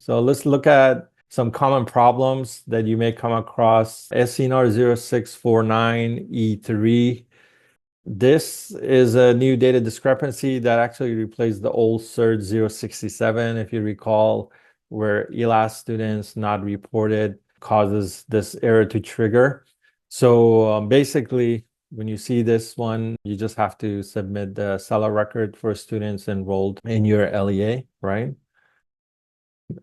So let's look at some common problems that you may come across. SCNR 0649E3. This is a new data discrepancy that actually replaced the old CERT 067, if you recall, where ELAS students not reported causes this error to trigger. So basically, when you see this one, you just have to submit the SELA record for students enrolled in your LEA, right?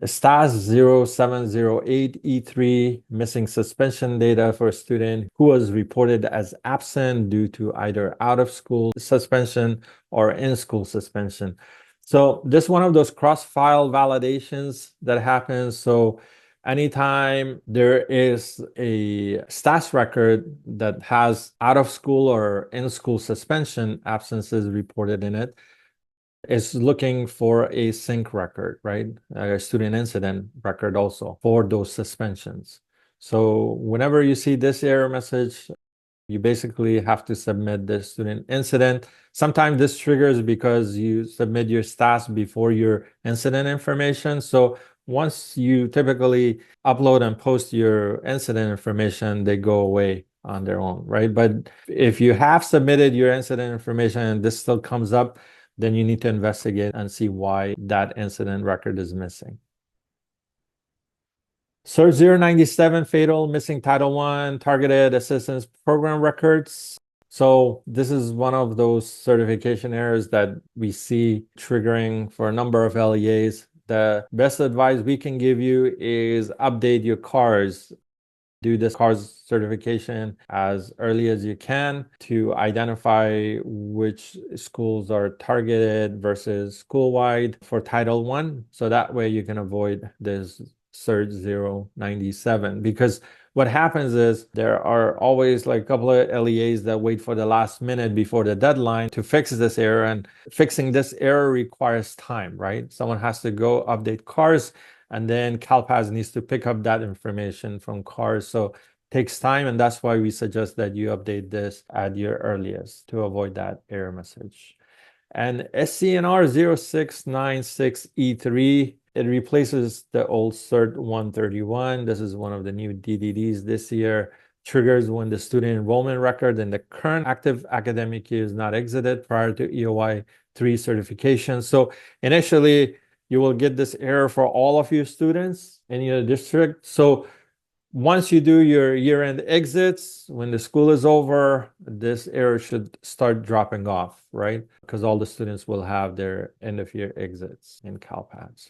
STAS 0708E3, missing suspension data for a student who was reported as absent due to either out-of-school suspension or in-school suspension. So this is one of those cross-file validations that happens. So anytime there is a STAS record that has out-of-school or in-school suspension absences reported in it, is looking for a sync record, right? A student incident record also for those suspensions. So whenever you see this error message, you basically have to submit the student incident. Sometimes this triggers because you submit your STAS before your incident information. So once you typically upload and post your incident information, they go away on their own, right? But if you have submitted your incident information and this still comes up, then you need to investigate and see why that incident record is missing. CERT 097 fatal missing Title I targeted assistance program records. So this is one of those certification errors that we see triggering for a number of LEAs. The best advice we can give you is update your CARS. Do this CARS certification as early as you can to identify which schools are targeted versus school-wide for Title I. So that way you can avoid this CERT 097, because what happens is there are always like a couple of LEAs that wait for the last minute before the deadline to fix this error, and fixing this error requires time, right? Someone has to go update CARS, and then CalPAS needs to pick up that information from CARS. So it takes time, and that's why we suggest that you update this at your earliest to avoid that error message. And SCNR 0696E3, it replaces the old CERT 131. This is one of the new DDDs this year. Triggers when the student enrollment record in the current active academic year is not exited prior to EOY 3 certification. So initially, you will get this error for all of your students in your district. So once you do your year-end exits, when the school is over, this error should start dropping off, right? Because all the students will have their end-of-year exits in CalPAS.